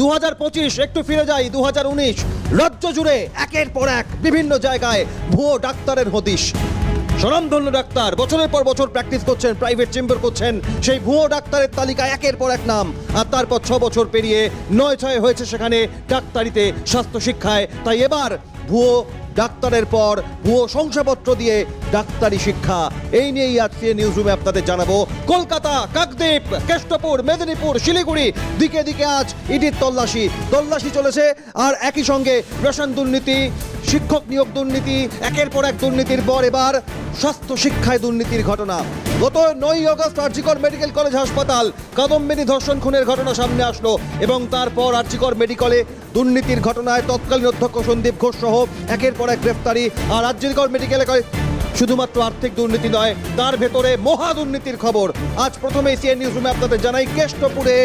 2025 একটু ফিরে যাই 2019 রাজ্য জুড়ে একের পর এক বিভিন্ন জায়গায় ভুয়ো ডাক্তারের হদিশ। স্বনামধন্য ডাক্তার বছরের পর বছর প্র্যাকটিস করছেন, প্রাইভেট চেম্বার করছেন, সেই ভুয়ো ডাক্তারের তালিকায় একের পর এক নাম। আর তারপর 6 বছর পেরিয়ে 9-6 হয়েছে সেখানে ডাক্তারিতে, স্বাস্থ্য শিক্ষায়। তাই এবার ভুয়ো ডাক্তারের পর ভুয়ো শংসাপত্র দিয়ে ডাক্তারি শিক্ষা, এই নিয়েই আজকে নিউজ রুমে আপনাদের জানাবো। কলকাতা, কাকদ্বীপ, কেষ্টপুর, মেদিনীপুর, শিলিগুড়ি, দিকে দিকে আজ ইডির তল্লাশি চলেছে। আর একই সঙ্গে রেশন দুর্নীতি, শিক্ষক নিয়োগ দুর্নীতি, একের পর এক দুর্নীতির পর এবার স্বাস্থ্য শিক্ষায় দুর্নীতির ঘটনা। গত 9ই আগস্ট আরজিকর মেডিকেল কলেজ হাসপাতাল কাদম্বিনী ধর্ষণ খুনের ঘটনা সামনে আসলো এবং তারপর আরজিকর মেডিকেলে দুর্নীতির ঘটনায় তৎকালীন অধ্যক্ষ সন্দীপ ঘোষ সহ একের পর এক গ্রেফতারি। আর আরজিকর মেডিকেলে শুধুমাত্র আর্থিক দুর্নীতি নয়, তার ভেতরে মহা দুর্নীতির খবর। আজ প্রথমে সিএন নিউজ রুমে আপনাদের জানাই কেষ্টপুরে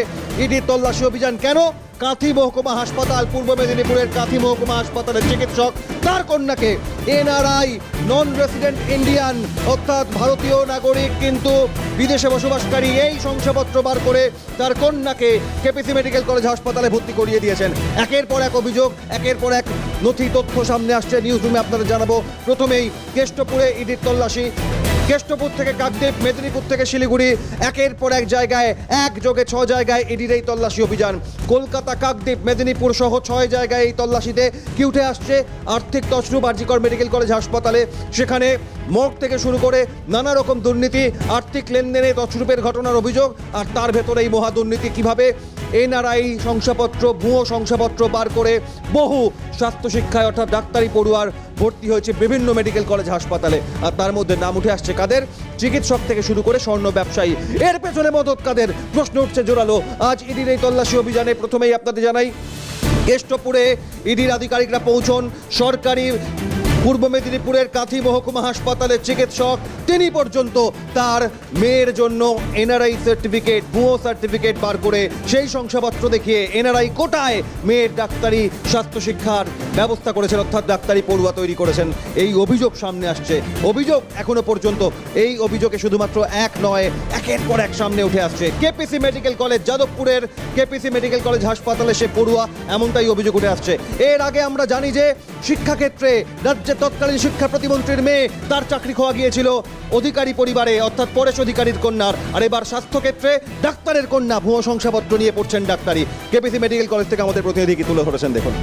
ইডির তল্লাশি অভিযান। কেন? কাঁথি মহকুমা হাসপাতাল, পূর্ব মেদিনীপুরের কাঁথি মহকুমা হাসপাতালের চিকিৎসক তার কন্যাকে এনআরআই, নন রেসিডেন্ট ইন্ডিয়ান অর্থাৎ ভারতীয় নাগরিক কিন্তু বিদেশে বসবাসকারী, এই শংসাপত্র বার করে তার কন্যাকে কেপিসি মেডিকেল কলেজ হাসপাতালে ভর্তি করিয়ে দিয়েছেন। একের পর এক অভিযোগ, একের পর এক নথি তথ্য সামনে আসছে। নিউজ রুমে আপনাদের জানাবো। প্রথমেই কেষ্টপুরে ইডির তল্লাশি। কেষ্টপুর থেকে কাকদ্বীপ, মেদিনীপুর থেকে শিলিগুড়ি, একের পর এক জায়গায়, একযোগে 6 জায়গায় ইডির এই তল্লাশি অভিযান। কলকাতা, কাকদ্বীপ, মেদিনীপুর সহ 6 জায়গায় এই তল্লাশিতে কি উঠে আসছে? আর্থিক তছরূপ আরজিকর মেডিকেল কলেজ হাসপাতালে, সেখানে মর্গ থেকে শুরু করে নানা রকম দুর্নীতি, আর্থিক লেনদেনে তছরূপের ঘটনার অভিযোগ। আর তার ভেতরে এই মহা দুর্নীতি কিভাবে এনআরআই শংসাপত্র, ভুয়ো শংসাপত্র বার করে বহু স্বাস্থ্য শিক্ষায় অর্থাৎ ডাক্তারি পড়ুয়ার ভর্তি হয়েছে বিভিন্ন মেডিকেল কলেজ হাসপাতালে। আর তার মধ্যে নাম উঠে আসছে কাদের? চিকিৎসক থেকে শুরু করে স্বর্ণ ব্যবসায়ী। এর পেছনে মদত কাদের? প্রশ্ন উঠছে জোরালো। আজ ইডির এই তল্লাশি অভিযানে প্রথমেই আপনাদের জানাই কেষ্টপুরে ইডির আধিকারিকরা পৌঁছন সরকারি পূর্ব মেদিনীপুরের কাঁথি মহকুমা হাসপাতালের চিকিৎসক। তিনি পর্যন্ত তার মেয়ের জন্য এনআরআই সার্টিফিকেট, ভুয়ো সার্টিফিকেট বার করে সেই শংসাপত্র দেখিয়ে এনআরআই কোটায় মেয়ের ডাক্তারি স্বাস্থ্য শিক্ষার ব্যবস্থা করেছেন, অর্থাৎ ডাক্তারি পড়ুয়া তৈরি করেছেন। এই অভিযোগ সামনে আসছে। অভিযোগ এখনো পর্যন্ত, এই অভিযোগে শুধুমাত্র এক নয়, একের পর এক সামনে উঠে আসছে। কেপিসি মেডিকেল কলেজ, যাদবপুরের কেপিসি মেডিকেল কলেজ হাসপাতালে সে পড়ুয়া, এমনটাই অভিযোগ উঠে আসছে। এর আগে আমরা জানি যে শিক্ষাক্ষেত্রে রাজ্যের তৎকালীন শিক্ষা প্রতিমন্ত্রীর মেয়ে, তার চাকরি খোয়া গিয়েছিল অধিকারী পরিবারে অর্থাৎ পরেশ অধিকারীর কন্যার। আর এবার স্বাস্থ্যক্ষেত্রে ডাক্তারের কন্যা ভুয়ো শংসাপত্র নিয়ে পড়ছেন ডাক্তারি। কেপিসি মেডিকেল কলেজ থেকে আমাদের প্রতিনিধি কি তুলে ধরেছেন দেখুন।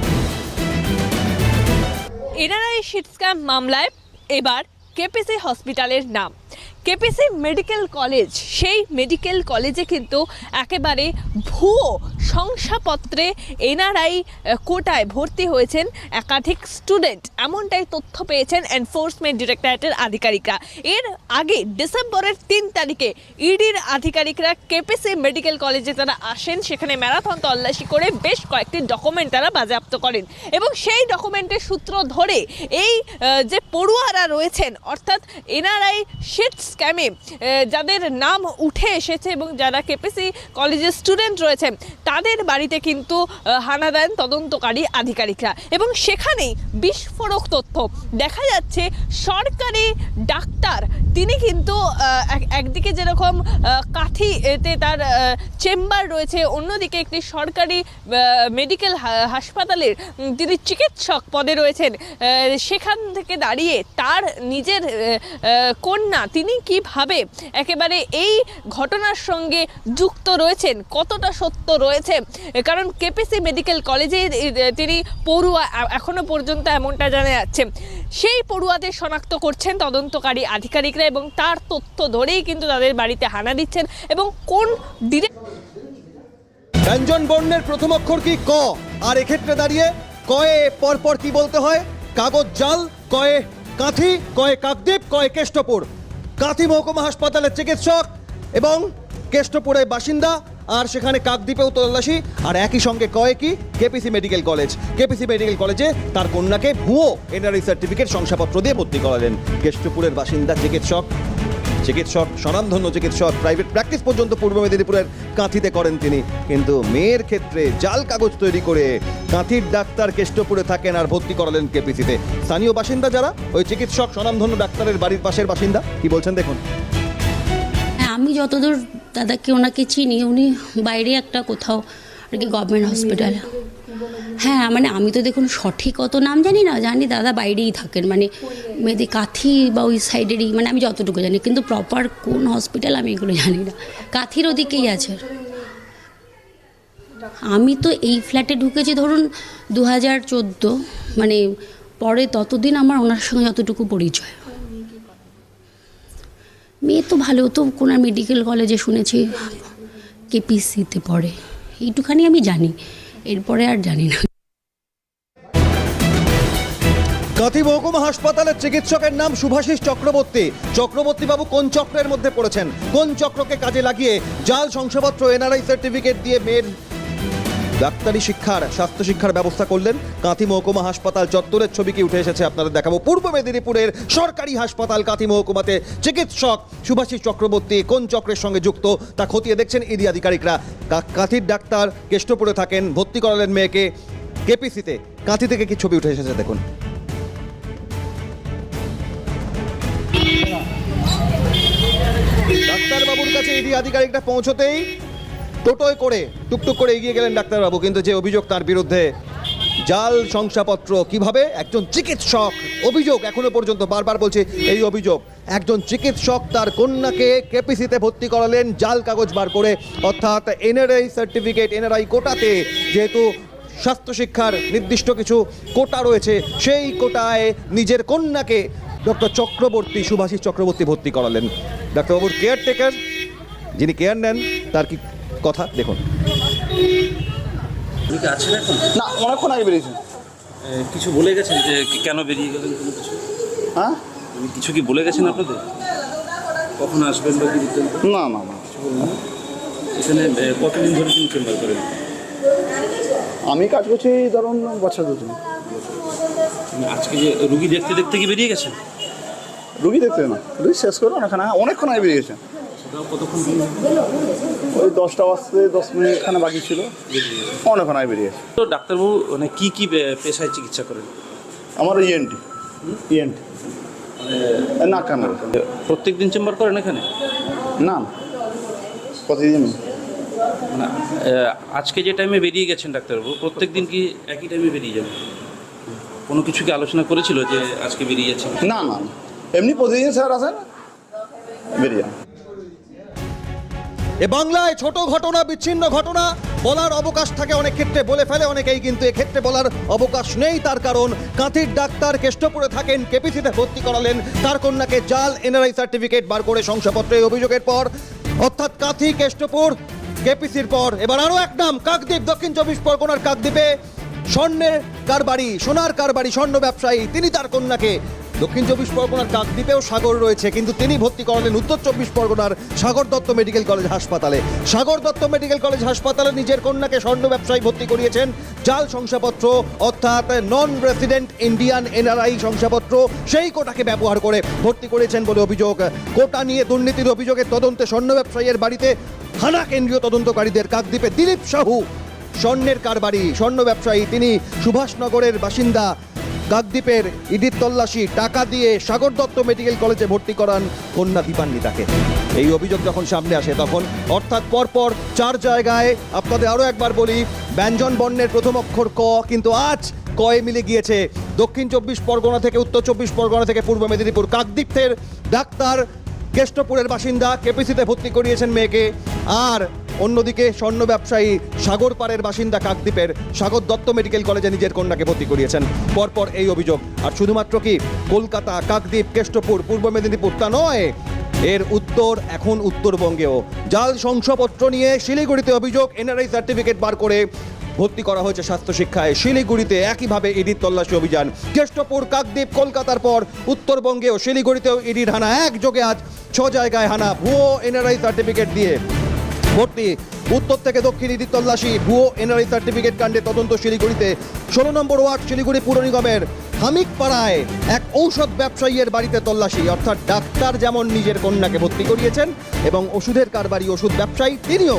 এনআরআই শিট স্ক্যাম মামলায় এবার কেপিসি হসপিটালের নাম। কেপিসি মেডিকেল কলেজ, সেই মেডিকেল কলেজে কিন্তু একেবারে ভুয়ো শংসাপত্রে এনআরআই কোটায় ভর্তি হয়েছেন একাধিক স্টুডেন্ট, এমনটাই তথ্য পেয়েছেন এনফোর্সমেন্ট ডিরেক্টরেটের আধিকারিকরা। এর আগে ডিসেম্বরের 3 তারিখে ইডির আধিকারিকরা কেপিসি মেডিকেল কলেজে তারা আসেন, সেখানে ম্যারাথন তল্লাশি করে বেশ কয়েকটি ডকুমেন্ট তারা বাজেয়াপ্ত করেন এবং সেই ডকুমেন্টের সূত্র ধরে এই যে পড়ুয়ারা রয়েছেন অর্থাৎ এনআরআই শিট স্ক্যামে যাদের নাম উঠে এসেছে এবং যারা কেপিসি কলেজের স্টুডেন্ট রয়েছেন তাদের বাড়িতে কিন্তু হানা দেন তদন্তকারী আধিকারিকরা এবং সেখানেই বিস্ফোরক তথ্য দেখা যাচ্ছে। সরকারি ডাক্তার তিনি কিন্তু একদিকে যেরকম কাঁথিতে তার চেম্বার রয়েছে, অন্যদিকে একটি সরকারি মেডিকেল হাসপাতালের তিনি চিকিৎসক পদে রয়েছেন। সেখান থেকে দাঁড়িয়ে তার নিজের কন্যা তিনি কিভাবে একেবারে এই ঘটনার সঙ্গে যুক্ত রয়েছেন, কতটা সত্য রয়েছে, কারণ কেপিসি মেডিকেল কলেজে তিনি পড়ুয়া এখনো পর্যন্ত এমনটা জানা যাচ্ছে। সেই পড়ুয়াদের শনাক্ত করছেন তদন্তকারী আধিকারিকরা এবং তার তথ্য ধরেই কিন্তু তাদের বাড়িতে হানা দিচ্ছেন এবং কোন ব্যঞ্জন বর্ণের প্রথম অক্ষর কি? ক। আর এক্ষেত্রে দাঁড়িয়ে কয়ে পরপর কি বলতে হয়? কাগজ জাল, কয়ে কাঁথি, কয়ে কাকদ্বীপ, কয়ে কেষ্টপুর। কাঁথি মহকুমা হাসপাতালের চিকিৎসক এবং কেষ্টপুরের বাসিন্দা, আর সেখানে কাকদ্বীপেও তল্লাশি। আর একই সঙ্গে কয়ে কি? KPC medical college. KPC medical কলেজে তার কন্যাকে ভুয়ো এনআরআই সার্টিফিকেট শংসাপত্র দিয়ে ভর্তি করালেন। কেষ্টপুরের বাসিন্দা চিকিৎসক, স্বনামধন্য চিকিৎসক, প্রাইভেট প্র্যাকটিস পর্যন্ত পূর্ব মেদিনীপুরের কাঁথিতে করেন তিনি। কিন্তু মেয়ের ক্ষেত্রে জাল কাগজ তৈরি করে কাঁথির ডাক্তার কেষ্টপুরে থাকেন আর ভর্তি করালেন কেপিসিতে। স্থানীয় বাসিন্দা যারা, ওই চিকিৎসক স্বনামধন্য ডাক্তারের বাড়ির পাশের বাসিন্দা, কি বলছেন দেখুন। আমি যতদূর দাদাকে ওনাকে চিনি, উনি বাইরে একটা কোথাও আর কি গভর্নমেন্ট হসপিটাল। হ্যাঁ মানে আমি তো দেখুন সঠিক অত নাম জানি না, জানি দাদা বাইরেই থাকেন, মানে মেয়েদের কাথি বা ওই সাইডেরই, মানে আমি যতটুকু জানি, কিন্তু প্রপার কোন হসপিটাল আমি এগুলো জানি না। কাথির ওদিকেই আছে। আমি তো এই ফ্ল্যাটে ঢুকেছি ধরুন 2014, মানে পরে ততদিন আমার ওনার সঙ্গে যতটুকু পরিচয়। মেয়ে তো ভালো, তো কোনো মেডিকেল কলেজে শুনেছি, কেপিসিতে পড়ে, এইটুখানি আমি জানি, এরপরে আর জানি না। কাঁথি মহকুমা হাসপাতালের চিকিৎসকের নাম শুভাশিস চক্রবর্তী। চক্রবর্তী বাবু কোন চক্রের মধ্যে পড়েছেন, কোন চক্রকে কাজে লাগিয়ে জাল শংসাপত্র এনআরআই সার্টিফিকেট দিয়ে মেয়ের ডাক্তারি শিক্ষার, স্বাস্থ্য শিক্ষার ব্যবস্থা করলেন? কাঁথি মহকুমা হাসপাতাল চত্বরের ছবি কি উঠে এসেছে আপনাদের দেখাবো। পূর্ব মেদিনীপুরের সরকারি হাসপাতাল কাঁথি মহকুমাতে চিকিৎসক শুভাশিস চক্রবর্তী কোন চক্রের সঙ্গে যুক্ত তা খতিয়ে দেখছেন ইডি আধিকারিকরা। কাঁথির ডাক্তার কেষ্টপুরে থাকেন, ভর্তি করালেন মেয়েকে কেপিসিতে। কাঁথি থেকে কি ছবি উঠে এসেছে দেখুন। ডাক্তারবাবুর কাছে ইডি আধিকারিকরা পৌঁছতেই টোটোয় করে টুকটুক করে এগিয়ে গেলেন ডাক্তারবাবু, কিন্তু যে অভিযোগ তার বিরুদ্ধে, জাল শংসাপত্র কিভাবে, একজন চিকিৎসক, অভিযোগ এখনো পর্যন্ত বারবার বলছে এই অভিযোগ, একজন চিকিৎসক তার কন্যাকে কেপিসিতে ভর্তি করালেন জাল কাগজ বার করে, অর্থাৎ এনআরআই সার্টিফিকেট, এনআরআই কোটাতে যেহেতু স্বাস্থ্য শিক্ষার নির্দিষ্ট কিছু কোটা রয়েছে, সেই কোটায় নিজের কন্যাকে ডক্টর চক্রবর্তী, শুভাশিস চক্রবর্তী ভর্তি করালেন। ডাক্তারবাবুর কেয়ারটেকার, যিনি কেয়ার নেন, তার কি কথা দেখুন। আছেন এখন? না, অনেকক্ষণ আগে বেরিয়েছি। কিছু বলে গেছেন যে কেন বেরিয়ে গেলেন, কোনো কিছু? হ্যাঁ, কিছু কি বলে গেছেন আপনাদের? কখন আসবেন বা কি দিতেন? না না না, এখানে কতদিন ধরে তিনি চেম্বার করেন? আমি কাজ করছি ধরুন বছর দুদিন। আজকে যে রুগী দেখতে দেখতে কি বেরিয়ে গেছেন? রুগী দেখতে না, রুগী শেষ করে অনেকক্ষণ আগে বেরিয়ে গেছে। সেটাও কতক্ষণ? ওই 10টা বাজতে 10 মিনিট খানে বাকি ছিল, অনেকক্ষণ আগে বেরিয়ে গেছে। তো ডাক্তারবাবু মানে কি কি পেশায় চিকিৎসা করেন? আমার ইএনটি না কেন, প্রত্যেক দিন চেম্বার করেন এখানে? না প্রতিদিন। মানে আজকে যে টাইমে বেরিয়ে গেছেন ডাক্তারবাবু, প্রত্যেক দিন কি একই টাইমে বেরিয়ে যাবেন? কোনো কিছু কি আলোচনা করেছিল যে আজকে বেরিয়ে যাচ্ছেন? না না, এমনি প্রতিদিন স্যার আসেন, বেরিয়ে যান। এ বাংলায় ছোট ঘটনা, বিচ্ছিন্ন ঘটনা বলার অবকাশ থাকে, অনেক ক্ষেত্রে বলে ফেলে অনেকেই, কিন্তু এক্ষেত্রে বলার অবকাশ নেই। তার কারণ কাঁথির ডাক্তার কেষ্টপুরে থাকেন, কেপিসিতে ভর্তি করালেন তার কন্যাকে জাল এনআরআই সার্টিফিকেট বার করে শংসাপত্রের অভিযোগের পর, অর্থাৎ কাঁথি, কেষ্টপুর, কেপিসির পর এবার আরও এক নাম, কাকদ্বীপ, দক্ষিণ 24 পরগনার কাকদ্বীপে স্বর্ণের কারবারি, সোনার কারবারি, স্বর্ণ ব্যবসায়ী, তিনি তার কন্যাকে, দক্ষিণ 24 পরগনার কাকদ্বীপেও সাগর রয়েছে, কিন্তু তিনি ভর্তি করালেন উত্তর 24 পরগনার সাগর দত্ত মেডিকেল কলেজ হাসপাতালে। সাগর দত্ত মেডিকেল কলেজ হাসপাতালে নিজের কন্যাকে স্বর্ণ ব্যবসায়ী ভর্তি করিয়েছেন জাল শংসাপত্র, অর্থাৎ নন রেসিডেন্ট ইন্ডিয়ান এনআরআই শংসাপত্র, সেই কোটাকে ব্যবহার করে ভর্তি করেছেন বলে অভিযোগ। কোটা নিয়ে দুর্নীতির অভিযোগের তদন্তে স্বর্ণ ব্যবসায়ীর বাড়িতে হানা কেন্দ্রীয় তদন্তকারীদের। কাকদ্বীপে দিলীপ সাহু, স্বর্ণের কারবারি, স্বর্ণ ব্যবসায়ী, তিনি সুভাষনগরের বাসিন্দা। কাকদ্বীপের ইডির তল্লাশি, টাকা দিয়ে সাগর দত্ত মেডিকেল কলেজে ভর্তি করান কন্যা দীপান্বিতাকে। এই অভিযোগ যখন সামনে আসে তখন, অর্থাৎ পরপর 4 জায়গায়, আপনাদের আরও একবার বলি, ব্যঞ্জন বর্ণের প্রথম অক্ষর ক, কিন্তু আজ কয়ে মিলে গিয়েছে। দক্ষিণ 24 পরগনা থেকে, উত্তর 24 পরগনা থেকে পূর্ব মেদিনীপুর, কাকদ্বীপের ডাক্তার কেষ্টপুরের বাসিন্দা, কেপিসিতে ভর্তি করিয়েছেন মেয়েকে, আর অন্যদিকে স্বর্ণ ব্যবসায়ী সাগরপাড়ের বাসিন্দা কাকদ্বীপের সাগর দত্ত মেডিকেল কলেজে নিজের কন্যাকে ভর্তি করিয়েছেন। পরপর এই অভিযোগ। আর শুধুমাত্র কি কলকাতা, কাকদ্বীপ, কেষ্টপুর, পূর্ব মেদিনীপুর তা নয়, এর উত্তর এখন উত্তরবঙ্গেও জাল শংসাপত্র নিয়ে শিলিগুড়িতে অভিযোগ, এনআরআই সার্টিফিকেট বার করে ভর্তি করা হয়েছে স্বাস্থ্য শিক্ষায়। শিলিগুড়িতে একইভাবে ইডির তল্লাশি অভিযান। কেষ্টপুর, কাকদ্বীপ, কলকাতার পর উত্তরবঙ্গেও শিলিগুড়িতেও ইডির হানা, একযোগে আজ 6 জায়গায় হানা, ভুয়ো এনআরআই সার্টিফিকেট দিয়ে ভর্তি। উত্তর থেকে দক্ষিণ ইডির তল্লাশি, ভুয়ো এনআরআই সার্টিফিকেট কাণ্ডে তদন্ত শিলিগুড়িতে। 16 নম্বর ওয়ার্ড শিলিগুড়ি পুর নিগমের হামিক পাড়ায় এক ঔষধ ব্যবসায়ীর বাড়িতে তল্লাশি, অর্থাৎ ডাক্তার যেমন নিজের কন্যাকে ভর্তি করিয়েছেন এবং ওষুধের কারবারি, ওষুধ ব্যবসায়ী তিনিও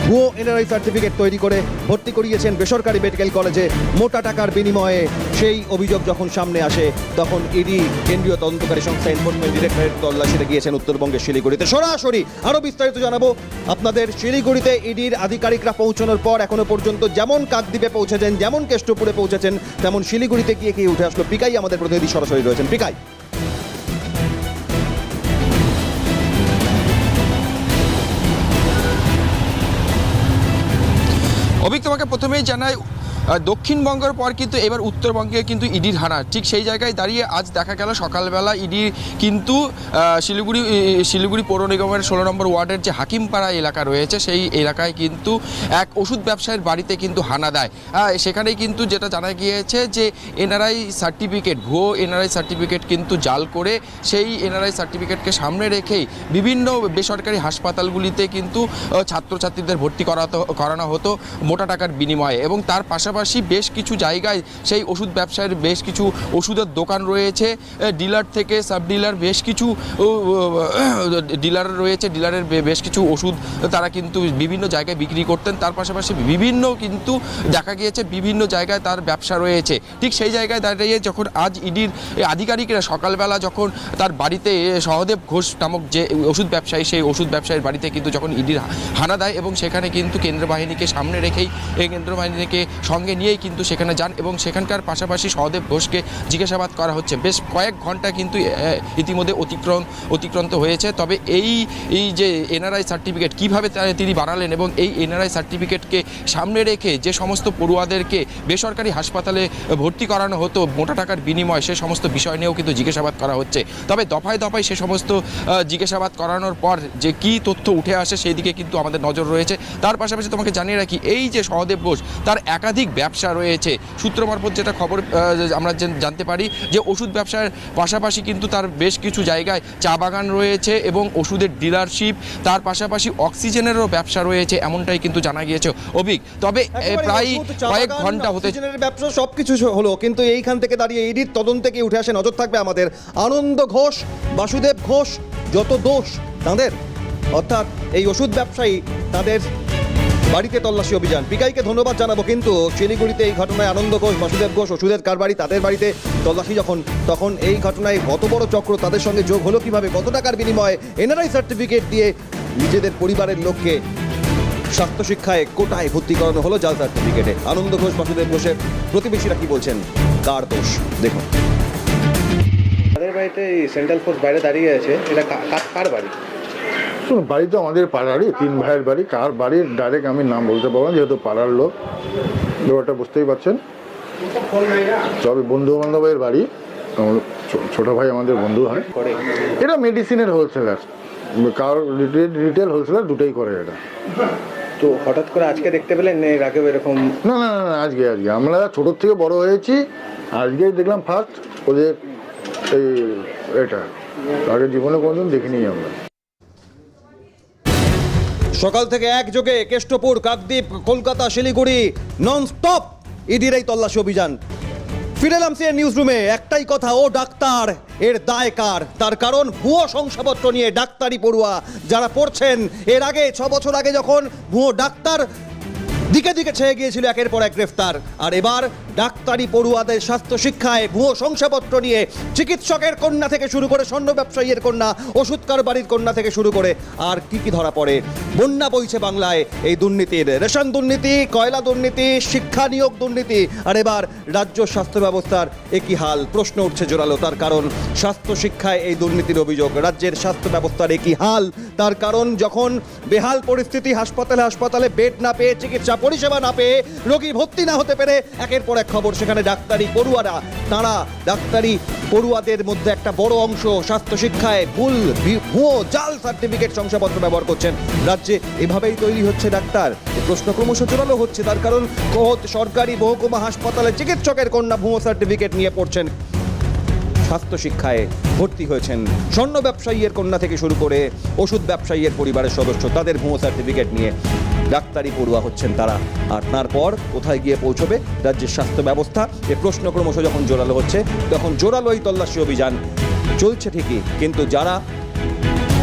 ভুয়ো এনআরআই সার্টিফিকেট তৈরি করে ভর্তি করিয়েছেন বেসরকারি মেডিকেল কলেজে মোটা টাকার বিনিময়ে। সেই অভিযোগ যখন সামনে আসে তখন ইডি কেন্দ্রীয় তদন্তকারী সংস্থা এনফোর্সমেন্ট ডিরেক্টরেট তল্লাশিতে গিয়েছেন উত্তরবঙ্গের শিলিগুড়িতে। সরাসরি আরও বিস্তারিত জানাবো আপনাদের। শিলিগুড়িতে ইডির আধিকারিকরা পৌঁছানোর পর এখনো পর্যন্ত যেমন কাকদ্বীপে পৌঁছেছেন, যেমন কেষ্টপুরে পৌঁছেছেন, তেমন শিলিগুড়িতে গিয়ে কি উঠে আসলো। পিকাই আমাদের প্রতিনিধি সরাসরি রয়েছেন। পিকাই, অভিক, তোমাকে প্রথমেই জানাই দক্ষিণবঙ্গের পর কিন্তু এবার উত্তরবঙ্গে কিন্তু ইডির হানা। ঠিক সেই জায়গায় দাঁড়িয়ে আজ দেখা গেল সকালবেলা ইডি কিন্তু শিলিগুড়ি পৌর নিগমের 16 নম্বর ওয়ার্ডের যে হাকিমপাড়া এলাকা রয়েছে সেই এলাকায় কিন্তু এক ওষুধ ব্যবসায়ীর বাড়িতে কিন্তু হানা দেয়। সেখানেই কিন্তু যেটা জানা গিয়েছে যে এনআরআই সার্টিফিকেট, ভুয়ো এনআরআই সার্টিফিকেট কিন্তু জাল করে সেই এনআরআই সার্টিফিকেটকে সামনে রেখেই বিভিন্ন বেসরকারি হাসপাতালগুলিতে কিন্তু ছাত্রছাত্রীদের ভর্তি করানো হতো মোটা টাকার বিনিময়ে। এবং তার পাশাপাশি বেশ কিছু জায়গায় সেই ওষুধ ব্যবসায়ের বেশ কিছু ওষুধের দোকান রয়েছে, ডিলার থেকে সাব ডিলার বেশ কিছু ডিলার রয়েছে, ডিলারের বেশ কিছু ওষুধ তারা কিন্তু বিভিন্ন জায়গায় বিক্রি করতেন। তার পাশাপাশি বিভিন্ন কিন্তু দেখা গিয়েছে বিভিন্ন জায়গায় তার ব্যবসা রয়েছে। ঠিক সেই জায়গায় দাঁড়িয়ে যখন আজ ইডির আধিকারিকরা সকালবেলা যখন তার বাড়িতে সহদেব ঘোষ নামক যে ওষুধ ব্যবসায়ী, সেই ওষুধ ব্যবসায়ীর বাড়িতে কিন্তু যখন ইডির হানা দেয় এবং সেখানে কিন্তু কেন্দ্র বাহিনীকে সামনে রেখেই এই কেন্দ্র বাহিনীকে সঙ্গে নিয়েই কিন্তু সেখানে যান এবং সেখানকার পাশাপাশি সহদেব ঘোষকে জিজ্ঞাসাবাদ করা হচ্ছে। বেশ কয়েক ঘন্টা কিন্তু ইতিমধ্যে অতিক্রান্ত হয়েছে। তবে এই যে এনআরআই সার্টিফিকেট কীভাবে তিনি বানালেন এবং এই এনআরআই সার্টিফিকেটকে সামনে রেখে যে সমস্ত পড়ুয়াদেরকে বেসরকারি হাসপাতালে ভর্তি করানো হতো মোটা টাকার বিনিময়ে, সে সমস্ত বিষয় নিয়েও কিন্তু জিজ্ঞাসাবাদ করা হচ্ছে। তবে দফায় দফায় সে সমস্ত জিজ্ঞাসাবাদ করানোর পর যে কী তথ্য উঠে আসে সেই দিকে কিন্তু আমাদের নজর রয়েছে। তার পাশাপাশি তোমাকে জানিয়ে রাখি, এই যে সহদেব ঘোষ তার একাধিক ব্যবসা রয়েছে। সূত্র মারফত যেটা খবর আমরা জানতে পারি যে ওষুধ ব্যবসার পাশাপাশি কিন্তু তার বেশ কিছু জায়গায় চা বাগান রয়েছে এবং ওষুধের ডিলারশিপ, তার পাশাপাশি অক্সিজেনেরও ব্যবসা রয়েছে, এমনটাই কিন্তু জানা গিয়েছে অভিক। তবে প্রায় কয়েক ঘন্টা হতে ব্যবসা সবকিছু হলো, কিন্তু এইখান থেকে দাঁড়িয়ে ইডির তদন্তে কি উঠে আসে নজর থাকবে আমাদের। আনন্দ ঘোষ, বাসুদেব ঘোষ, যত দোষ তাঁদের, অর্থাৎ এই ওষুধ ব্যবসায়ী, তাদের বাড়িতে তল্লাশি অভিযান। পিকাইকে ধন্যবাদ জানাবো। কিন্তু শিলিগুড়িতে এই ঘটনায় আনন্দ ঘোষ, বাসুদেব ঘোষ, ওষুধের কারবারি, তাদের বাড়িতে তল্লাশি তখন এই ঘটনায় কত বড় চক্র তাদের সঙ্গে যোগ হলো কিভাবে, কত টাকার বিনিময়ে এনআরআই সার্টিফিকেট দিয়ে নিজেদের পরিবারের লোককে স্বাস্থ্য শিক্ষায় কোটায় ভর্তি করানো হলো জাল সার্টিফিকেটে। আনন্দ ঘোষ, বাসুদেব ঘোষের প্রতিবেশীরা কি বলছেন, কার দোষ দেখুন। তাদের বাড়িতে সেন্ট্রাল ফোর্স বাইরে দাঁড়িয়ে আছে, এটা কার বাড়ি? শুনুন, বাড়ি তো আমাদের পাড়ারই, 3 ভাইয়ের বাড়ি। কার বাড়ির ডাইরেক্ট আমি নাম বলতে পারবো না, যেহেতু পাড়ার লোক, ব্যাপারটা বুঝতেই পারছেন। তবে বন্ধু বান্ধবের বাড়ি, ছোট ভাই আমাদের বন্ধু হয়। এটা মেডিসিনের হোলসেলার, কার রিটেল হোলসেলার দুটোই করে এটা। তো হঠাৎ করে আজকে দেখতে পেলেন, এর আগেও এরকম? না না না, আজকে আমরা ছোটোর থেকে বড় হয়েছি, আজকেই দেখলাম ফার্স্ট ওদের এটা, আগে জীবনে কোনোদিন দেখিনি আমরা। সকাল থেকে একযোগে কেষ্টপুর, কাকদ্বীপ, কলকাতা, শিলিগুড়ি নন স্টপ ইডির এই তল্লাশি অভিযান। ফিরে এলাম সিএন নিউজ রুমে। একটাই কথা, ও ডাক্তার, এর দায় কার? তার কারণ ভুয়ো শংসাপত্র নিয়ে ডাক্তারি পড়ুয়া যারা পড়ছেন, এর আগে 6 বছর আগে যখন ভুয়ো ডাক্তার দিকে দিকে ছেয়ে গিয়েছিল একের পর এক গ্রেফতার, আর এবার ডাক্তারি পড়ুয়াদের স্বাস্থ্য শিক্ষায় ভুয়ো শংসাপত্র নিয়ে চিকিৎসকের কন্যা থেকে শুরু করে স্বর্ণ ব্যবসায়ীর কন্যা, ওষুধ কারবারির কন্যা থেকে শুরু করে আর কি ধরা পড়ে। বন্যা বইছে বাংলায় এই দুর্নীতির, রেশন দুর্নীতি, কয়লা দুর্নীতি, শিক্ষা নিয়োগ দুর্নীতি, আর এবার রাজ্য স্বাস্থ্য ব্যবস্থার একই হাল। প্রশ্ন উঠছে জোরালো, তার কারণ স্বাস্থ্য শিক্ষায় এই দুর্নীতির অভিযোগ। রাজ্যের স্বাস্থ্য ব্যবস্থার একই হাল, তার কারণ যখন বেহাল পরিস্থিতি, হাসপাতালে বেড না পেয়ে, চিকিৎসা পরিষেবা না পেয়ে, রোগী ভর্তি না হতে পেরে একের পর এক খবর, সেখানে ডাক্তারি পড়ুয়ারা, তারা ডাক্তারি পড়ুয়াদের মধ্যে একটা বড় অংশ স্বাস্থ্য শিক্ষায় ভুয়ো জাল সার্টিফিকেট শংসাপত্র ব্যবহার করছেন। রাজ্যে এভাবেই তৈরি হচ্ছে ডাক্তার, প্রশ্ন ক্রমশ জোরালো হচ্ছে। তার কারণ সরকারি মহকুমা হাসপাতালে চিকিৎসকের কন্যা ভুয়ো সার্টিফিকেট নিয়ে পড়ছেন, স্বাস্থ্য শিক্ষায় ভর্তি হয়েছেন। স্বর্ণ ব্যবসায়ীর কন্যা থেকে শুরু করে ওষুধ ব্যবসায়ীর পরিবারের সদস্য, তাদের ভুয়ো সার্টিফিকেট নিয়ে ডাক্তারি পড়ুয়া হচ্ছেন তারা। আর তারপর কোথায় গিয়ে পৌঁছবে রাজ্যের স্বাস্থ্য ব্যবস্থা, এ প্রশ্ন ক্রমশ যখন জোরালো হচ্ছে, তখন জোরালো এই তল্লাশি অভিযান চলছে ঠিকই, কিন্তু যারা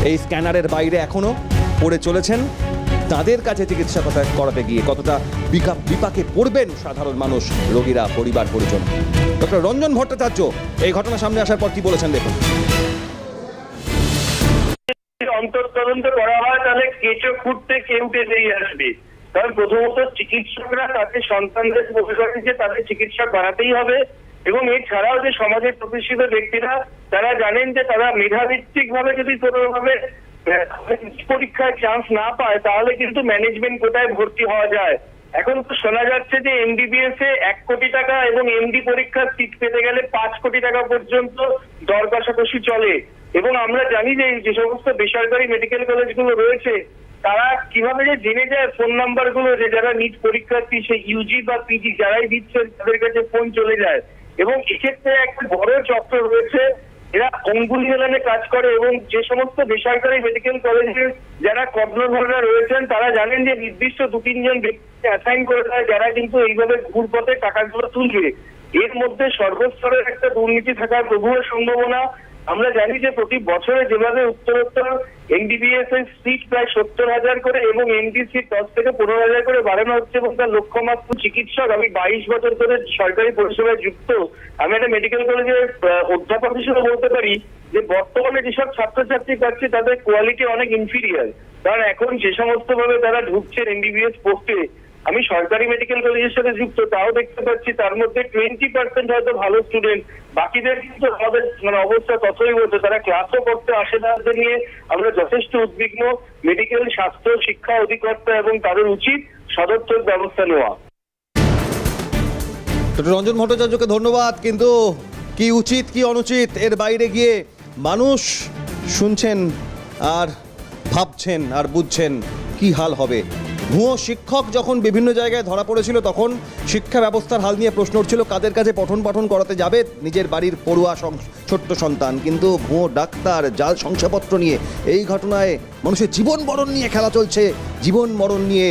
এই স্ক্যানারের বাইরে এখনও পড়ে চলেছেন, তাদের কাছে চিকিৎসা করাতে গিয়ে কতটা বিপাকে পড়বেন সাধারণ মানুষ, রোগীরা, পরিবার পরিজন। ডক্টর রঞ্জন ভট্টাচার্য এই ঘটনা সামনে আসার পর কি বলেছেন দেখুন। অন্তর্তদন্ত করা হয় তাহলে কেঁচো খুঁড়তে কেউটে বেরিয়ে আসবে। কারণ প্রথমত চিকিৎসকরা তাদের সন্তানদের মনে করেন যে তাদের চিকিৎসা করাতেই হবে, এবং এছাড়াও যে সমাজের প্রতিষ্ঠিত ব্যক্তিরা তারা জানেন যে তারা মেধাভিত্তিক ভাবে যদি কোনোভাবে পরীক্ষায় চান্স না পায় তাহলে কিন্তু ম্যানেজমেন্ট কোটায় ভর্তি হওয়া যায়। এখন তো শোনা যাচ্ছে যে এমবিবিএস এ 1 কোটি টাকা এবং এমডি পরীক্ষার সিট পেতে গেলে 5 কোটি টাকা পর্যন্ত দর কষাকষি চলে। এবং আমরা জানি যে সমস্ত বেসরকারি মেডিকেল কলেজগুলো রয়েছে তারা কিভাবে যে জেনে যায় ফোন নাম্বার গুলো, যে যারা নিট পরীক্ষার্থী সে ইউজি বা পিজি যারাই দিচ্ছেন তাদের কাছে ফোন চলে যায়। এবং এক্ষেত্রে একটা বড় চক্র রয়েছে, এরা অঙ্গুলি মেলানে কাজ করে, এবং যে সমস্ত বেসরকারি মেডিকেল কলেজের যারা কর্ণধাররা রয়েছেন তারা জানেন যে নির্দিষ্ট 2-3 জন ব্যক্তিকে অ্যাসাইন করে দেয় যারা কিন্তু এইভাবে ঘুরপথে টাকাগুলো তুলবে। এর মধ্যে সর্বস্তরের একটা দুর্নীতি থাকার প্রবল সম্ভাবনা। আমরা জানি যে প্রতি বছরে যেভাবে উত্তরোত্তর এমবিবিএস এর সিট প্রায় 70,000 করে এবং এমডি সিট 10 থেকে 15,000 করে বাড়ানো হচ্ছে, এবং তার লক্ষ্যমাত্র চিকিৎসক। আমি 22 বছর ধরে সরকারি পরিষেবায় যুক্ত, আমি একটা মেডিকেল কলেজের অধ্যাপক হিসেবে বলতে পারি যে বর্তমানে যেসব ছাত্রছাত্রী পাচ্ছে তাদের কোয়ালিটি অনেক ইনফিরিয়ার। কারণ এখন যে সমস্ত ভাবে তারা ঢুকছেন এমবিবিএস পোস্টে, আমি সরকারি মেডিকেল কলেজের সাথে যুক্ত, তাও দেখতে পাচ্ছি তার মধ্যে 20% হয়তো ভালো স্টুডেন্ট, বাকিদের কিন্তু আমাদের অবস্থা ততই বলতো, তারা ক্লাসও করতে আসে না। নিয়ে আমরা যথেষ্ট উদ্বিগ্ন। মেডিকেল স্বাস্থ্য শিক্ষা অধিকর্তা এবং তাদের উচিত সদর্থক ব্যবস্থা নেওয়া। ডক্টর রঞ্জন ভট্টাচার্যকে ধন্যবাদ, কিন্তু কি উচিত কি অনুচিত এর বাইরে গিয়ে মানুষ শুনছেন আর ভাবছেন আর বুঝছেন কি হাল হবে। ভুয়ো শিক্ষক যখন বিভিন্ন জায়গায় ধরা পড়েছিল তখন শিক্ষা ব্যবস্থার হাল নিয়ে প্রশ্ন উঠছিল কাদের কাছে পঠন পাঠন করাতে যাবে নিজের বাড়ির পড়ুয়া ছোট্ট সন্তান, কিন্তু ভুয়ো ডাক্তার, জাল শংসাপত্র নিয়ে এই ঘটনায় মানুষের জীবন মরণ নিয়ে খেলা চলছে, জীবন মরণ নিয়ে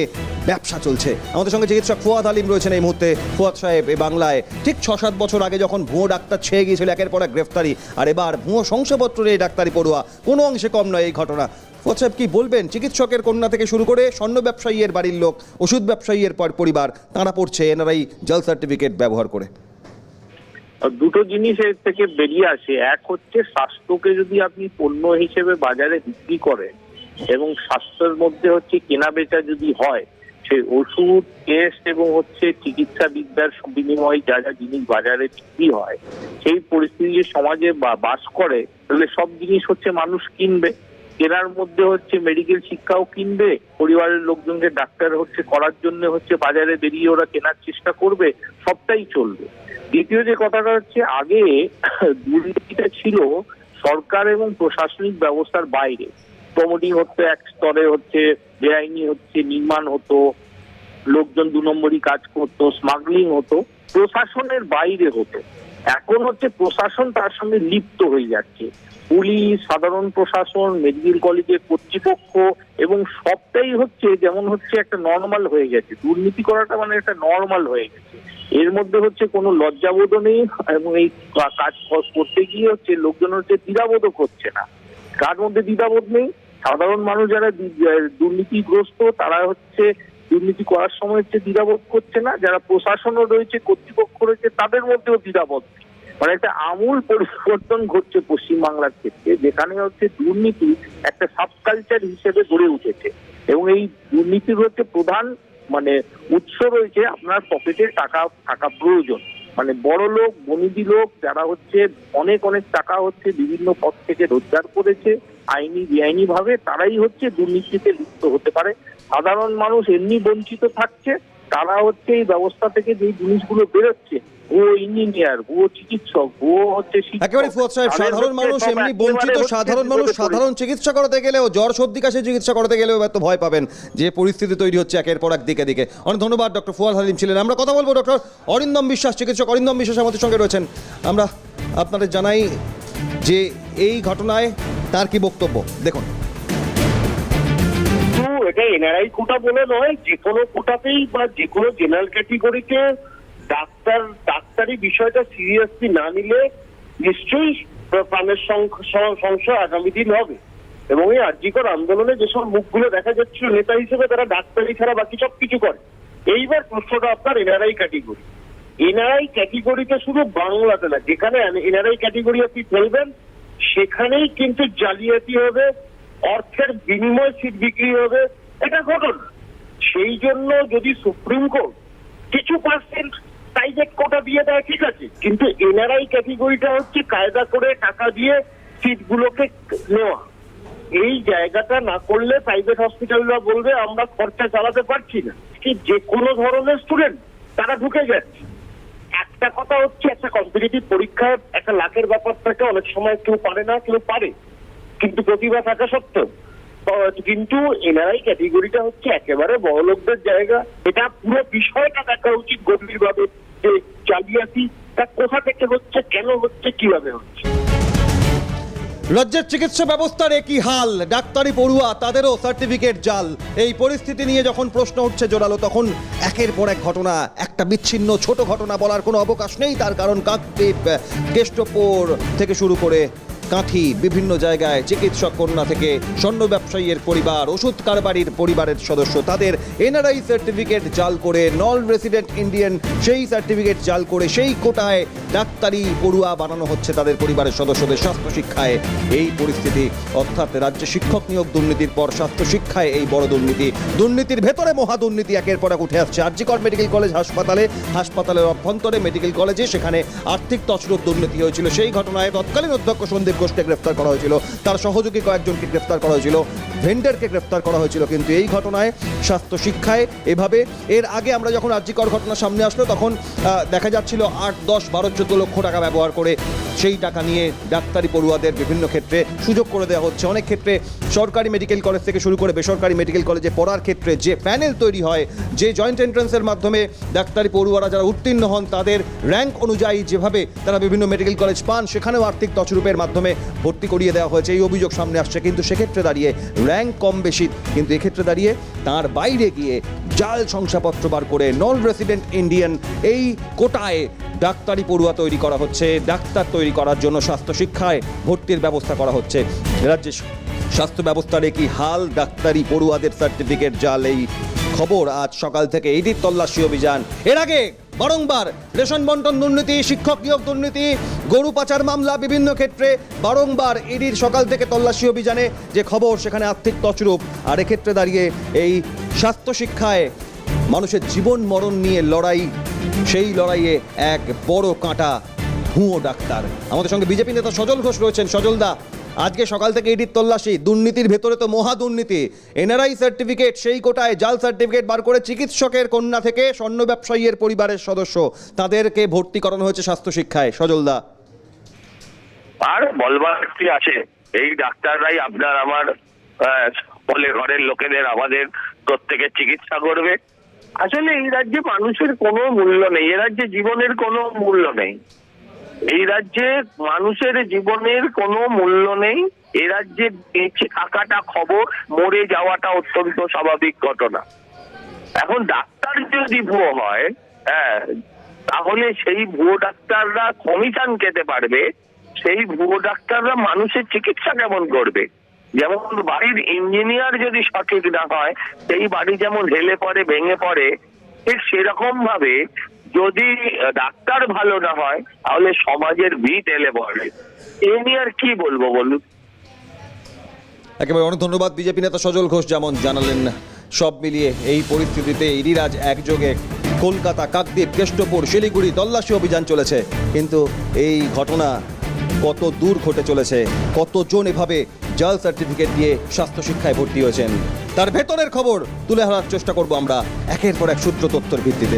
ব্যবসা চলছে। আমাদের সঙ্গে চিকিৎসক ফুয়াদ হালিম রয়েছেন এই মুহূর্তে। ফুয়াদ সাহেব, এই বাংলায় ঠিক 6-7 বছর আগে যখন ভুয়ো ডাক্তার ছেয়ে গিয়েছিল একের পর এক গ্রেফতারি, আর এবার ভুয়ো শংসাপত্র নিয়ে ডাক্তারি পড়ুয়া, কোনো অংশে কম নয় এই ঘটনা। ফুয়াদ সাহেব কি বলবেন? চিকিৎসকের কন্যা থেকে শুরু করে স্বর্ণ ব্যবসায়ীর বাড়ির লোক, ওষুধ ব্যবসায়ীর পরিবার, তারা পড়ছে এনআরআই জাল সার্টিফিকেট ব্যবহার করে। দুটো জিনিস এর থেকে বেরিয়ে আসে। এক হচ্ছে স্বাস্থ্যকে যদি আপনি পণ্য হিসেবে বাজারে বিক্রি করেন এবং স্বাস্থ্যের মধ্যে হচ্ছে কেনা বেচা যদি হয়, সেই ওষুধ, টেস্ট এবং হচ্ছে চিকিৎসা বিদ্যার বিনিময়ে যা যা জিনিস বাজারে বিক্রি হয়, সেই পরিস্থিতি যে সমাজে বাস করে, তাহলে সব জিনিস হচ্ছে মানুষ কিনবে। কেনার মধ্যে হচ্ছে মেডিকেল শিক্ষাও কিনবে, পরিবারের লোকজনকে ডাক্তার হচ্ছে করার জন্য হচ্ছে বাজারে বেরিয়ে ওরা কেনার চেষ্টা করবে, সবটাই চলবে। দ্বিতীয় যে কথাটা হচ্ছে, আগে দুর্নীতিটা ছিল সরকার এবং প্রশাসনিক ব্যবস্থার বাইরে। প্রমোটিং হচ্ছে এক স্তরে, হচ্ছে বেআইনি হচ্ছে নির্মাণ হতো, লোকজন 2 নম্বরই কাজ করতো, স্মাগলিং হতো, প্রশাসনের বাইরে হতো। এখন হচ্ছে প্রশাসন তার সঙ্গে লিপ্ত হয়ে যাচ্ছে। পুলিশ, সাধারণ প্রশাসন, মেডিকেল কলেজের কর্তৃপক্ষ, এবং সবটাই হচ্ছে যেমন হচ্ছে একটা নর্মাল হয়ে গেছে। দুর্নীতি করাটা মানে একটা নর্মাল হয়ে গেছে। এর মধ্যে হচ্ছে কোনো লজ্জাবোধও নেই, এবং এই কাজ করতে গিয়ে হচ্ছে লোকজন হচ্ছে দ্বিধাবোধও করছে না। কার মধ্যে দ্বিধাবোধ নেই? সাধারণ মানুষ যারা দুর্নীতিগ্রস্ত তারা হচ্ছে দুর্নীতি করার সময় হচ্ছে দ্বিধাবোধ করছে না, যারা প্রশাসনও রয়েছে, কর্তৃপক্ষ রয়েছে, তাদের মধ্যেও দ্বিধাবোধ নেই। মানে একটা আমূল পরিবর্তন ঘটছে পশ্চিমবাংলার ক্ষেত্রে, যেখানে হচ্ছে দুর্নীতি একটা সাবকালচার হিসেবে গড়ে উঠেছে, এবং এই দুর্নীতির হচ্ছে প্রধান উৎস রয়েছে আপনার পকেটে টাকা থাকা প্রয়োজন। বড় লোক, বনিদি লোক যারা হচ্ছে অনেক অনেক টাকা হচ্ছে বিভিন্ন পথ থেকে রোজগার করেছে আইনি বেআইনি ভাবে, তারাই হচ্ছে দুর্নীতিতে লিপ্ত হতে পারে। সাধারণ মানুষ এমনি বঞ্চিত থাকছে, তারা হচ্ছে এই ব্যবস্থা থেকে যে জিনিসগুলো বেরোচ্ছে, ভুয়ো ইঞ্জিনিয়ার, ভুয়ো চিকিৎসক, ভুয়ো হচ্ছে একেবারে ফুয়াদ সাহেব, সাধারণ মানুষ এমনি বঞ্চিত, সাধারণ মানুষ সাধারণ চিকিৎসা করাতে গেলেও, জ্বর সর্দি কাশি চিকিৎসা করাতে গেলেও এত ভয় পাবেন যে পরিস্থিতি তৈরি হচ্ছে একের পর এক দিকে দিকে। অনেক ধন্যবাদ। ডক্টর ফুয়াদ হালিম ছিলেন। আমরা কথা বলবো ডক্টর অরিন্দম বিশ্বাস, চিকিৎসক অরিন্দম বিশ্বাস আমাদের সঙ্গে রয়েছেন। আমরা আপনাদের জানাই যে এই ঘটনায় তার কি বক্তব্য, দেখুন। এটা এনআরআই কোটা বলে নয়, যে কোনো কোটাতেই বা যে কোনো জেনারেল ক্যাটেগরিতে ডাক্তারি বিষয়টা সিরিয়াসলি না নিলে নিশ্চয়ই প্রাণের সংশয় আগামী দিন হবে। এবং এই আরজিকর আন্দোলনে যেসব মুখগুলো দেখা যাচ্ছিল নেতা হিসেবে তারা ডাক্তারি ছাড়া বাকি সব কিছু করে। এইবার প্রশ্নটা আপনার এনআরআই ক্যাটেগরি। এনআরআই ক্যাটেগরিতে শুধু বাংলাতে না, যেখানে এনআরআই ক্যাটেগরি আপনি ফেলবেন সেখানেই কিন্তু জালিয়াতি হবে, অর্থের বিনিময় সিট বিক্রি হবে, এটা ঘটনা। সেই জন্য যদি সুপ্রিম কোর্ট কিছু পার্সেন্ট প্রাইভেট কোটা দিয়ে দেয় ঠিক আছে, কিন্তু এনআরআই ক্যাটেগরিটা হচ্ছে কায়দা করে টাকা দিয়ে সিটগুলোকে নেওয়া। এই জায়গাটা না করলে প্রাইভেট হসপিটালরা বলবে আমরা খরচা চালাতে পারছি না, কি যে কোনো ধরনের স্টুডেন্ট তারা ঢুকে যাচ্ছে। একটা কথা হচ্ছে একটা কম্পিটিটিভ পরীক্ষায় একটা লাখের ব্যাপারটাকে অনেক সময় কেউ পারে না, কেউ পারে, কিন্তু প্রতিভা থাকা সত্ত্বেও। কিন্তু এনআরআই ক্যাটেগরিটা হচ্ছে একেবারে বড় লোকদের জায়গা। এটা পুরো বিষয়টা দেখা উচিত গভীরভাবে, যে জালিয়াতিটা কোথা থেকে হচ্ছে, কেন হচ্ছে, কিভাবে হচ্ছে। রাজ্যের চিকিৎসা ব্যবস্থার একই হাল, ডাক্তারি পড়ুয়া তাদেরও সার্টিফিকেট জাল। এই পরিস্থিতি নিয়ে যখন প্রশ্ন উঠছে জোরালো, তখন একের পর এক ঘটনা, একটা বিচ্ছিন্ন ছোট ঘটনা বলার কোনো অবকাশ নেই। তার কারণ কাকদ্বীপ, কেষ্টপুর থেকে শুরু করে কাঁথি, বিভিন্ন জায়গায় চিকিৎসক কন্যা থেকে স্বর্ণ ব্যবসায়ীর পরিবার, ওষুধ কারবারির পরিবারের সদস্য, তাদের এনআরআই সার্টিফিকেট জাল করে, নন রেসিডেন্ট ইন্ডিয়ান সেই সার্টিফিকেট জাল করে সেই কোটায় ডাক্তারি পড়ুয়া বানানো হচ্ছে তাদের পরিবারের সদস্যদের। স্বাস্থ্য শিক্ষায় এই পরিস্থিতি, অর্থাৎ রাজ্যে শিক্ষক নিয়োগ দুর্নীতির পর স্বাস্থ্য শিক্ষায় এই বড় দুর্নীতি। দুর্নীতির ভেতরে মহা দুর্নীতি একের পর এক উঠে আসছে। আরজিকর মেডিকেল কলেজ হাসপাতালের অভ্যন্তরে মেডিকেল কলেজে সেখানে আর্থিক তছরূপ দুর্নীতি হয়েছিল। সেই ঘটনায় তৎকালীন অধ্যক্ষ সন্দীপ ঘোষকে গ্রেফতার করা হয়েছিল, তার সহযোগী কয়েকজনকে গ্রেফতার করা হয়েছিল, ভেন্ডারকে গ্রেফতার করা হয়েছিল। কিন্তু এই ঘটনায় স্বাস্থ্য শিক্ষায় এভাবে, এর আগে আমরা যখন আরজিকর ঘটনা সামনে আসলো তখন দেখা যাচ্ছিল 8, 10, 12, 14 লক্ষ টাকা ব্যবহার করে সেই টাকা নিয়ে ডাক্তারি পড়ুয়াদের বিভিন্ন ক্ষেত্রে সুযোগ করে দেওয়া হচ্ছে। অনেক ক্ষেত্রে সরকারি মেডিকেল কলেজ থেকে শুরু করে বেসরকারি মেডিকেল কলেজে পড়ার ক্ষেত্রে যে প্যানেল তৈরি হয়, যে জয়েন্ট এন্ট্রান্সের মাধ্যমে ডাক্তারি পড়ুয়ারা যারা উত্তীর্ণ হন তাদের র্যাঙ্ক অনুযায়ী যেভাবে তারা বিভিন্ন মেডিকেল কলেজ পান, সেখানেও আর্থিক তছরূপের মাধ্যমে ভর্তি করিয়ে দেওয়া হয়েছে, এই অভিযোগ সামনে আসছে। কিন্তু সেক্ষেত্রে দাঁড়িয়ে র্যাঙ্ক কম বেশি, কিন্তু এক্ষেত্রে দাঁড়িয়ে তার বাইরে গিয়ে জাল শংসাপত্র বার করে নন রেসিডেন্ট ইন্ডিয়ান এই কোটায় ডাক্তারি পড়ুয়া তৈরি করা হচ্ছে। ডাক্তার তৈরি করার জন্য স্বাস্থ্য শিক্ষায় ভর্তির ব্যবস্থা করা হচ্ছে। রাজ্যে স্বাস্থ্য ব্যবস্থার একই হাল, ডাক্তারি পড়ুয়াদের সার্টিফিকেট জাল। এই খবর আজ সকাল থেকে ইডির তল্লাশি অভিযান। এর আগে বারংবার রেশন বন্টন দুর্নীতি, শিক্ষক নিয়োগ দুর্নীতি, গরু পাচার মামলা, বিভিন্ন ক্ষেত্রে বারংবার ইডির সকাল থেকে তল্লাশি অভিযানে যে খবর, সেখানে আর্থিক তছরূপ। আর এক্ষেত্রে দাঁড়িয়ে এই স্বাস্থ্য শিক্ষায় মানুষের জীবন মরণ নিয়ে লড়াই, সেই লড়াইয়ে এক বড় কাঁটা ভুয়ো ডাক্তার। আমাদের সঙ্গে বিজেপি নেতা সজল ঘোষ রয়েছেন। সজলদা, আজকে সকাল থেকে ইডির তল্লাশি, দুর্নীতির ভেতরে তো মহা দুর্নীতি। এনআরআই সার্টিফিকেট সেই কোটায় জাল সার্টিফিকেট বার করে চিকিৎসকের কন্যা থেকে স্বর্ণ ব্যবসায়ীর পরিবারের সদস্য তাদেরকে ভর্তি করানো হয়েছে স্বাস্থ্য শিক্ষায়। সজলদা, আর বলবার কি আছে, এই ডাক্তাররাই আপনার আমার বলে ঘরের লোকেদের, আমাদের প্রত্যেকের চিকিৎসা করবে। আসলে এই রাজ্যে মানুষের কোনো মূল্য নেই, এ রাজ্যে জীবনের কোনো মূল্য নেই, এই রাজ্যে মানুষের জীবনের কোনো মূল্য নেই। এ রাজ্যে বেঁচে থাকাটা খবর, মরে যাওয়াটা অত্যন্ত স্বাভাবিক ঘটনা। এখন ডাক্তার যদি ভুয়ো হয়, তাহলে সেই ভুয়ো ডাক্তাররা কমিশন খেতে পারবে। সেই ভুয়ো ডাক্তাররা মানুষের চিকিৎসা কেমন করবে? যেমন বাড়ির ইঞ্জিনিয়ার যদি সঠিক না হয়, সেই বাড়ি যেমন হেলে পড়ে, ভেঙে পড়ে, ঠিক সেরকম ভাবে যদি ডাক্তার ভালো না হয় তাহলে সমাজের ভিত হেলে পড়ে। এ নিয়ে আর কি বলবো বলুন। একেবারে অনেক ধন্যবাদ বিজেপি নেতা সজল ঘোষ যেমন জানালেন। সব মিলিয়ে এই পরিস্থিতিতে ইডির আজ একযোগে কলকাতা, কাকদ্বীপ, কেষ্টপুর, শিলিগুড়ি তল্লাশি অভিযান চলেছে। কিন্তু এই ঘটনা কত দূর ঘটে চলেছে, কতজন এভাবে জাল সার্টিফিকেট দিয়ে স্বাস্থ্য শিক্ষায় ভর্তি হয়েছেন, তার ভেতরের খবর তুলে ধরার চেষ্টা করব আমরা একের পর এক সূত্র তথ্যের ভিত্তিতে।